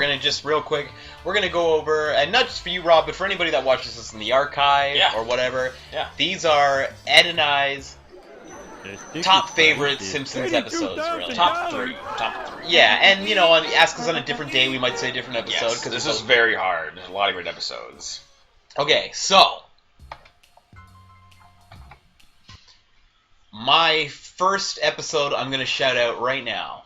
going to just real quick, we're going to go over, and not just for you, Rob, but for anybody that watches this in the archive or whatever. Yeah. These are Ed and I's top favorite Simpsons episodes, really. Top three. Yeah, and you know, ask us on a different day, we might say a different episode. Yes, this is very hard. There's a lot of great episodes. Okay, so my first episode I'm going to shout out right now.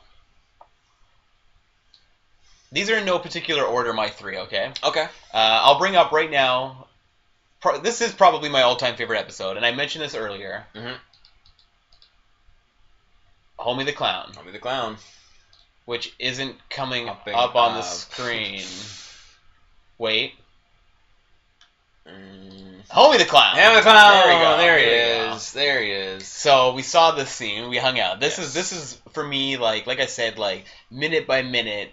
These are in no particular order, my three, okay? Okay. I'll bring up right now, this is probably my all-time favorite episode, and I mentioned this earlier. Mm-hmm. Homie the Clown. Homie the Clown. Which isn't coming up on the screen. Wait. Homie the Clown. Homie the Clown. There we go. There he is. There he is. So we saw this scene. We hung out. This is for me like I said, like minute by minute.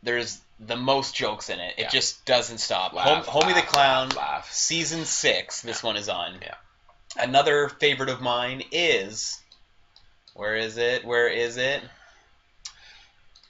There's the most jokes in it. It just doesn't stop. Homie the Clown. Season 6. This one is on. Yeah. Another favorite of mine is. Where is it?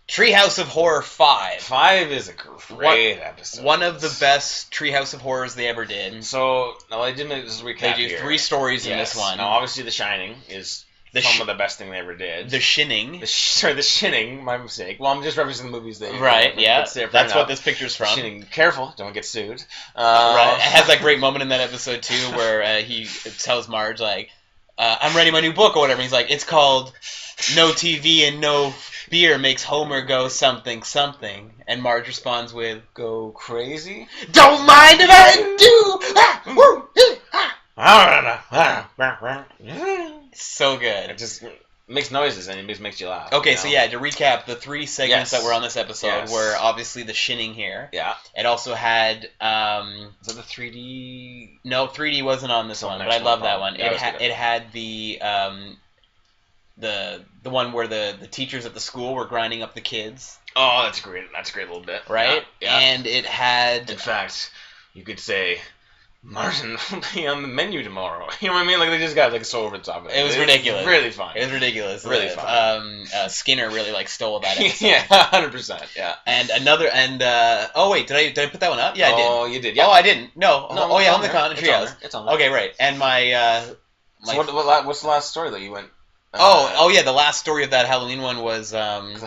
Treehouse of Horror 5. 5 is a great episode. One of the best Treehouse of Horrors they ever did. So, now I did make this recap. They do 3 stories in this one. Now, obviously, The Shining is some of the best thing they ever did. The Shinning. The Shinning, my mistake. Well, I'm just referencing the movies they Right, yeah. That's what this picture's from. Shinning. Careful, don't get sued. Right. It has that great moment in that episode, too, where he tells Marge, like, I'm writing my new book or whatever. He's like, it's called No TV and No Beer Makes Homer Go Something Something. And Marge responds with, Go Crazy? Don't mind if I do! So good. It just makes noises and it makes you laugh. Okay, so yeah, to recap, the 3 segments that were on this episode were obviously the Shinning here. Yeah. It also had... Is that the 3D? No, 3D wasn't on this one, but I love that one. It had the one where the teachers at the school were grinding up the kids. Oh, that's great. That's a great little bit. Right? Yeah. And it had... In fact, you could say... Martin will be on the menu tomorrow. You know what I mean? Like, they just got, like, so over the top of it. It was ridiculous. Really fun. It was ridiculous. Really fun. Skinner really, like, stole that episode. Yeah, 100%. Yeah. And oh, wait, did I put that one up? Yeah, I did. Oh, you did, yeah. Oh, I didn't. No. Oh, yeah, Home the Clown and Treehouse. It's on there. Okay, right. And my... So what's the last story that you went... yeah, the last story of that Halloween one was... the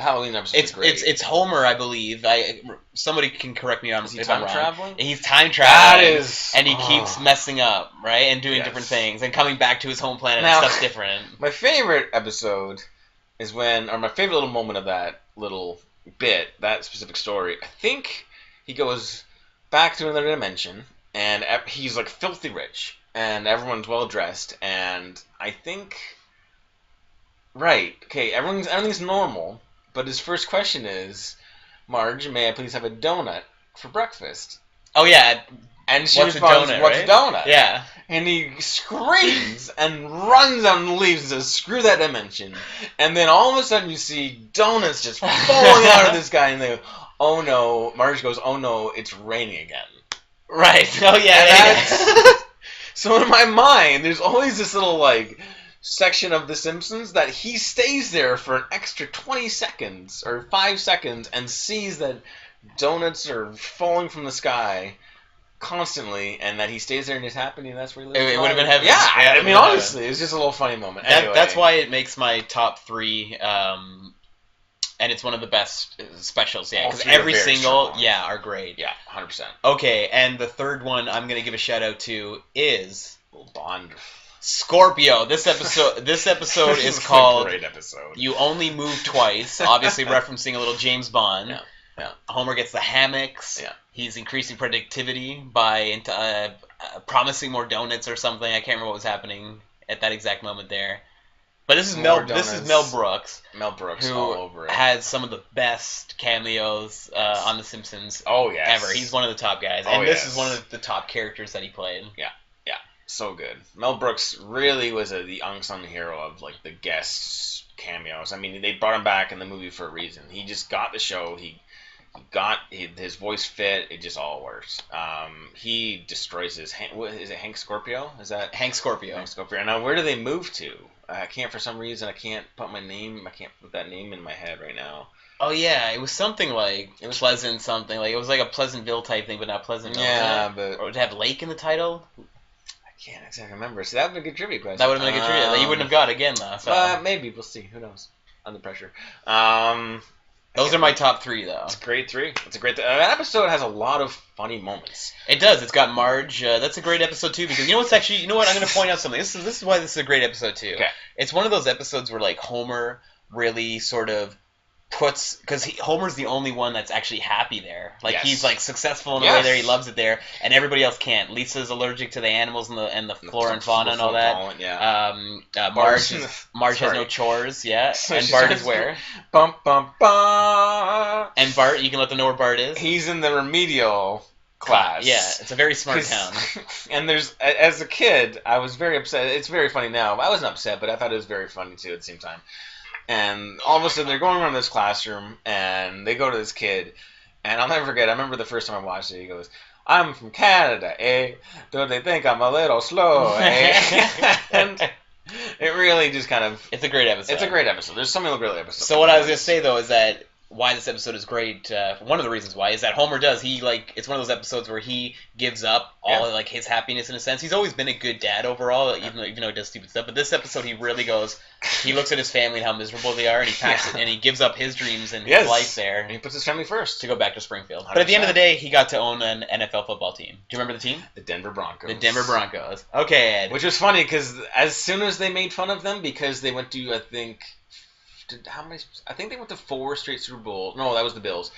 Halloween episode is great. It's Homer, I believe. Somebody can correct me if I'm wrong. Traveling? He's time traveling. That is... And he keeps messing up, right? And doing different things. And coming back to his home planet and stuff's different. My favorite episode is when... Or my favorite little moment of that little bit, that specific story, I think he goes back to another dimension, and he's, like, filthy rich, and everyone's well-dressed, and I think... Right. Okay, everything's normal, but his first question is, Marge, may I please have a donut for breakfast? Oh, yeah. And she responds, what's a donut? Yeah. And he screams and runs out and leaves and says, screw that dimension. And then all of a sudden you see donuts just falling out of this guy, and they go, oh no. Marge goes, oh no, it's raining again. Right. Oh, yeah. So in my mind, there's always this little, like... section of The Simpsons that he stays there for an extra 20 seconds or 5 seconds and sees that donuts are falling from the sky constantly, and that he stays there and it's happening, and that's where he lives. It would have been heaven. Yeah, I mean, honestly, it was just a little funny moment. Anyway. That's why it makes my top 3, and it's one of the best specials, yeah, because every single, are great. Yeah, 100%. Okay, and the third one I'm going to give a shout out to is... Bond. Scorpio. This episode is called a great episode. You Only Move Twice, obviously referencing a little James Bond. Yeah. Homer gets the hammocks. Yeah. He's increasing productivity by promising more donuts or something. I can't remember what was happening at that exact moment there. But this is Mel Brooks. Mel Brooks who all over it. Had some of the best cameos on The Simpsons ever. He's one of the top guys. And this is one of the top characters that he played. Yeah. So good. Mel Brooks really was the unsung hero of, like, the guest cameos. I mean, they brought him back in the movie for a reason. He just got the show. He got his voice fit. It just all works. He destroys his... What, is it Hank Scorpio? Is that... Hank Scorpio. Hank Scorpio. Now, where do they move to? I can't, for some reason, I can't put that name in my head right now. Oh yeah, it was something like it was Pleasant something. Like it was like a Pleasantville type thing, but not Pleasantville. Yeah, but or to have Lake in the title. I can't exactly remember. So that would be a good trivia question. That would have been a good trivia that you wouldn't have got again though. So. Maybe we'll see. Who knows? Under pressure. Those are my top 3 though. It's a great 3. It's a great. That episode has a lot of funny moments. It does. It's got Marge. That's a great episode too because you know what's actually you know what I'm going to point out something. This is why this is a great episode too. Okay. It's one of those episodes where like Homer really sort of puts because Homer's the only one that's actually happy there. Like he's like successful in the way there. He loves it there, and everybody else can't. Lisa's allergic to the animals and the flora and fauna and all that. Marge has no chores. Yeah, so and Bart is where? Bum bum bum. And Bart, you can let them know where Bart is. He's in the remedial class. Yeah, it's a very smart town. And as a kid, I was very upset. It's very funny now. I wasn't upset, but I thought it was very funny too at the same time. And all of a sudden, they're going around this classroom, and they go to this kid. And I'll never forget, I remember the first time I watched it, he goes, "I'm from Canada, eh? Don't they think I'm a little slow, eh?" And it really just kind of... It's a great episode. It's a great episode. There's so many great episodes. So what I was going to say, though, is that why this episode is great, one of the reasons why, is that Homer does, it's one of those episodes where he gives up all, like, his happiness in a sense. He's always been a good dad overall, even though he does stupid stuff. But this episode, he really goes, he looks at his family and how miserable they are, and he packs it, and he gives up his dreams and his life there. And he puts his family first. To go back to Springfield. 100%. But at the end of the day, he got to own an NFL football team. Do you remember the team? The Denver Broncos. The Denver Broncos. Okay, Ed. Which was funny, because as soon as they made fun of them, because they went to, I think they went to 4 straight Super Bowls. No, that was the Bills.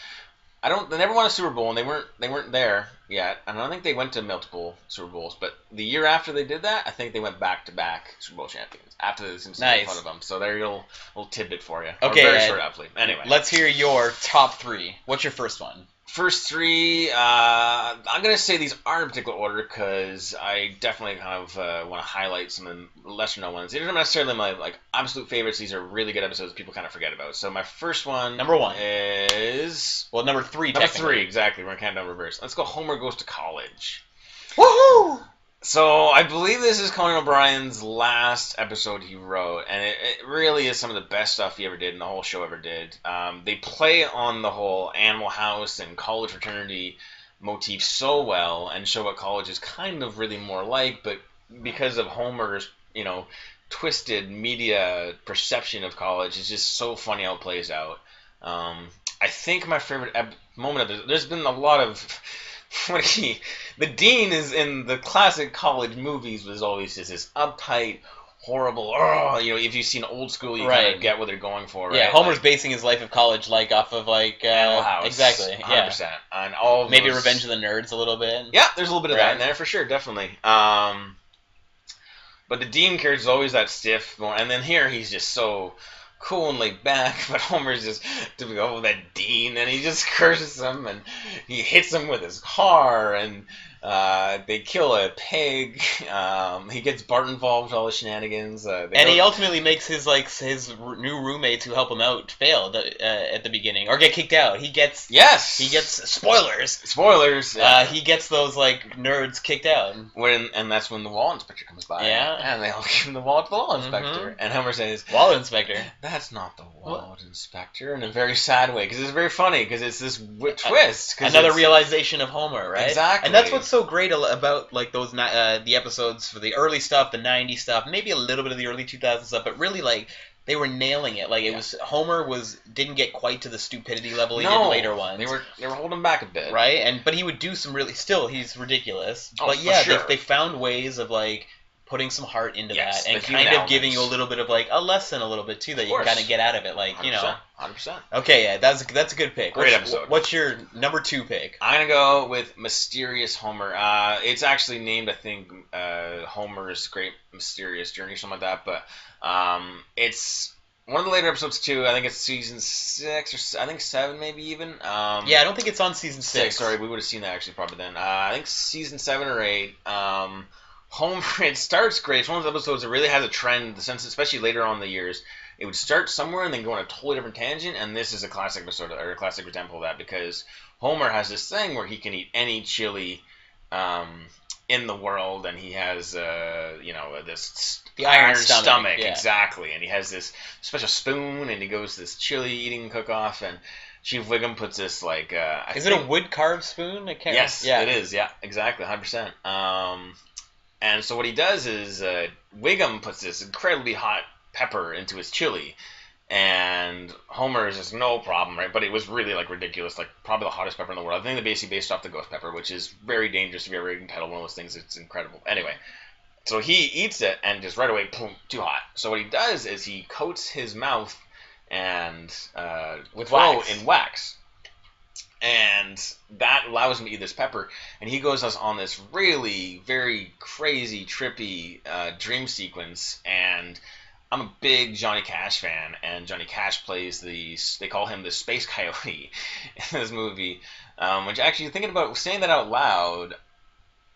They never won a Super Bowl, and they weren't there yet. And I don't think they went to multiple Super Bowls. But the year after they did that, I think they went back-to-back Super Bowl champions after the Simpsons made fun of them. So there's a little tidbit for you. Okay, very short, hopefully. Anyway, let's hear your top 3. What's your first one? First 3, I'm going to say these aren't in particular order because I definitely kind of want to highlight some of the lesser-known ones. These are not necessarily my absolute favorites. These are really good episodes people kind of forget about. So my first one... Number 1. Is... Well, number 3, Number 3, exactly. We're going to count down reverse. Let's go Homer Goes to College. Woohoo! So I believe this is Conan O'Brien's last episode he wrote, and it really is some of the best stuff he ever did and the whole show ever did. They play on the whole Animal House and college fraternity motif so well and show what college is kind of really more like, but because of Homer's, twisted media perception of college, it's just so funny how it plays out. I think my favorite moment of it, there's been a lot of... The dean is in the classic college movies was always just this uptight, horrible. If you've seen Old School, you kind of get what they're going for. Right? Yeah, Homer's basing his life of college off of Animal House, exactly. 100%. Yeah, and all maybe Revenge of the Nerds a little bit. Yeah, there's a little bit of that in there for sure, definitely. But the dean character is always that stiff, and then here he's just so cool and laid back, but Homer's just that dean, and he just curses him, and he hits him with his car, and they kill a pig. He gets Bart involved with all the shenanigans. And he ultimately makes his new roommates who help him out fail at the beginning or get kicked out. He gets spoilers. He gets those nerds kicked out. And that's when the wall inspector comes by. Yeah, and they all give him the wall to the wall inspector. And Homer says, "Wall inspector? That's not the wall inspector," in a very sad way because it's very funny because it's this twist. Another realization of Homer, right? Exactly. And that's what's so great about those the episodes for the early stuff, the 90s stuff, maybe a little bit of the early 2000s stuff, but really they were nailing it. It was Homer didn't get quite to the stupidity level he did later ones. They were holding back a bit, right? But he would do some he's ridiculous. Oh, but yeah, sure. they found ways of putting some heart into that and kind of elements. giving you a little bit of a lesson a little bit too that you can kind of get out of it 100%. Okay, yeah, that's a good pick. Great episode. What's your number 2 pick? I'm gonna go with Mysterious Homer. It's actually named, I think, Homer's Great Mysterious Journey or something like that, but it's one of the later episodes too. I think it's season 6 or I think 7 maybe even. I don't think it's on season 6. Sorry, we would have seen that actually probably then. I think season 7 or 8. Homer, it starts great. It's one of those episodes that really has a trend, especially later on in the years. It would start somewhere and then go on a totally different tangent, and this is a classic episode, or a classic example of that, because Homer has this thing where he can eat any chili in the world, and he has this the iron stomach, yeah. exactly, and he has this special spoon, and he goes to this chili eating cook-off, and Chief Wiggum puts this like is it a wood carved spoon? I can't. Yes, yeah, it is. Yeah, exactly, 100%. And so what he does is Wiggum puts this incredibly hot pepper into his chili. And Homer is just no problem, right? But it was really like ridiculous, like probably the hottest pepper in the world. I think they basically based off the ghost pepper, which is very dangerous if you ever entitled one of those things. It's incredible. Anyway, so he eats it and just right away, boom, too hot. So what he does is he coats his mouth and with wax. in wax, and that allows him to eat this pepper. And he goes on this really very crazy, trippy dream sequence. And I'm a big Johnny Cash fan, and Johnny Cash plays they call him the Space Coyote in this movie, which actually, thinking about saying that out loud,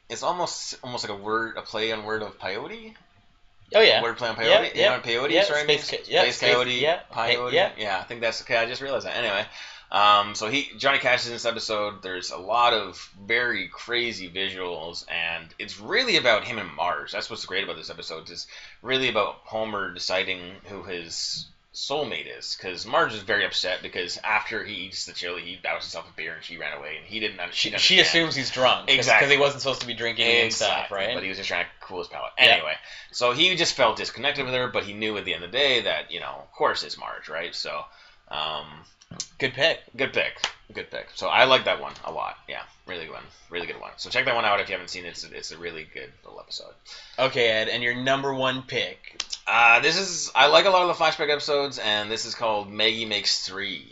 it's almost like a play on word of peyote. Oh yeah. A word play on peyote? Yeah, you know what peyote is, right? Space Coyote, yeah. Peyote. Yeah, I think that's okay. I just realized that. Anyway, so Johnny Cash is in this episode. There's a lot of very crazy visuals, and it's really about him and Marge. That's what's great about this episode. It's really about Homer deciding who his soulmate is, because Marge is very upset because after he eats the chili, he doused himself a beer and she ran away, and he didn't understand. She assumes he's drunk, exactly, because he wasn't supposed to be drinking and stuff, right? But he was just trying to cool his palate. Anyway, so he just felt disconnected with her, but he knew at the end of the day that of course it's Marge, right? So. Good pick. So I like that one a lot. Yeah, really good one. So check that one out if you haven't seen it. It's a really good little episode. Okay, Ed, and your number one pick. I like a lot of the flashback episodes, and this is called Meggie Makes 3.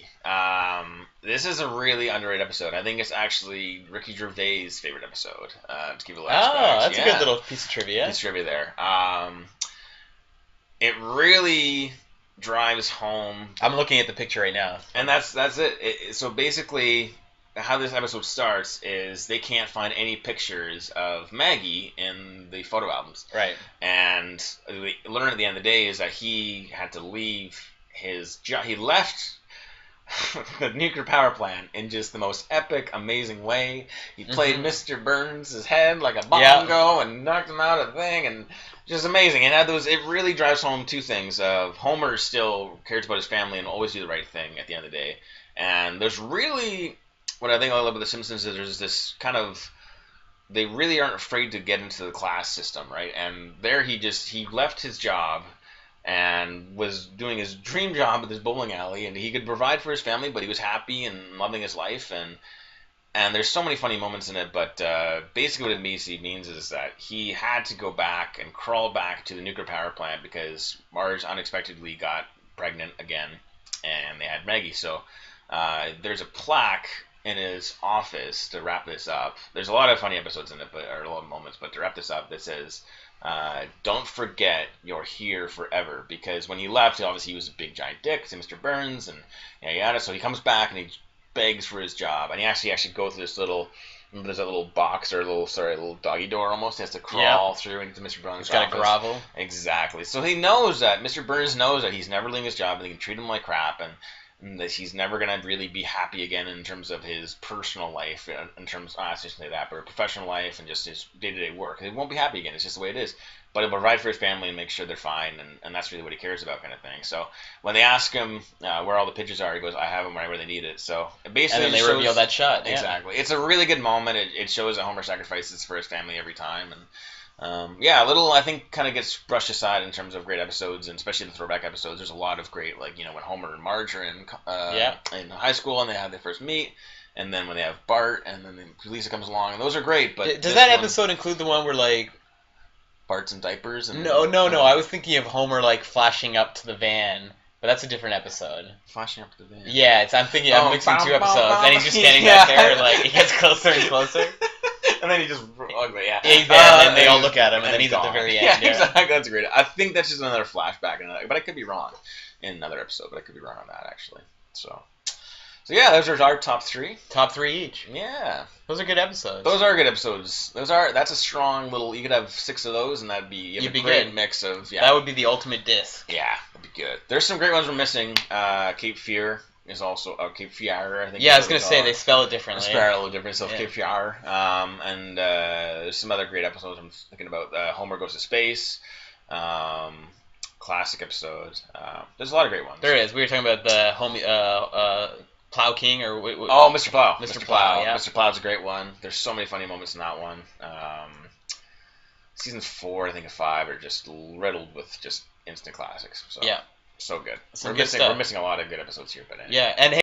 This is a really underrated episode. I think it's actually Ricky Gervais' favorite episode. To give it a last that's a good little piece of trivia. There. It really drives home. I'm looking at the picture right now, and that's it. So basically, how this episode starts is they can't find any pictures of Maggie in the photo albums, right? And we learn at the end of the day is that he had to leave his job. He left the nuclear power plant in just the most epic, amazing way. He played Mr. Burns' head like a bongo and knocked him out of the thing, and just amazing. And it really drives home two things. Homer still cares about his family and always do the right thing at the end of the day. And there's really, what I think I love about The Simpsons is there's this kind of, they really aren't afraid to get into the class system, right? And there he left his job and was doing his dream job at this bowling alley, and he could provide for his family, but he was happy and loving his life, and there's so many funny moments in it, but basically what it means is that he had to go back and crawl back to the nuclear power plant because Marge unexpectedly got pregnant again, and they had Maggie. So there's a plaque in his office to wrap this up. There's a lot of funny episodes in it, or a lot of moments, but to wrap this up, that says, don't forget you're here forever, because when he left, obviously he was a big giant dick to Mr. Burns, and yada. So he comes back and he begs for his job, and he actually goes through there's a little box or a little doggy door almost. He has to crawl through into Mr. Burns' office. He's got to grovel. Exactly. So he knows that Mr. Burns knows that he's never leaving his job, and he can treat him like crap, and that he's never going to really be happy again in terms of his personal life, in terms, I shouldn't say that, but professional life and just his day-to-day work. He won't be happy again. It's just the way it is. But he'll provide for his family and make sure they're fine, and that's really what he cares about, kind of thing. So when they ask him where all the pictures are, he goes, I have them right where they need it. So basically, and then they reveal that shot. Yeah. Exactly. It's a really good moment. It shows that Homer sacrifices for his family every time, and a little, I think, kind of gets brushed aside in terms of great episodes, and especially the throwback episodes. There's a lot of great, like, when Homer and Marge are in high school and they have their first meet, and then when they have Bart, and then Lisa comes along, and those are great. But does that episode include the one where, like, Bart's in diapers? And No. I was thinking of Homer, like, flashing up to the van. But that's a different episode. Flashing up to the van. Yeah, I'm mixing two episodes, and he's just standing back there, like, he gets closer and closer. And then he just, and they all look at him, and then he's at the very end. Yeah, exactly. That's great. I think that's just another flashback, but I could be wrong in another episode. But I could be wrong on that, actually. So yeah, those are our top three. Top three each. Yeah, those are good episodes. That's a strong little. You could have 6 of those, and that'd be a great mix of. Yeah, that would be the ultimate disc. Yeah, that'd be good. There's some great ones we're missing. Cape Fear is also Cape Fear, I think. Yeah, I was gonna say they spell it differently. They spell it a little different, so Cape Fear. And there's some other great episodes I'm thinking about. Homer Goes to Space. Classic episodes. There's a lot of great ones. There is. We were talking about the Plow King or Mr. Plow. Mr. Plow. Yeah. Mr. Plow's a great one. There's so many funny moments in that one. Seasons 4, I think, and 5 are just riddled with just instant classics. So, yeah, so good. We're missing a lot of good episodes here, but anyway. Yeah, and hey,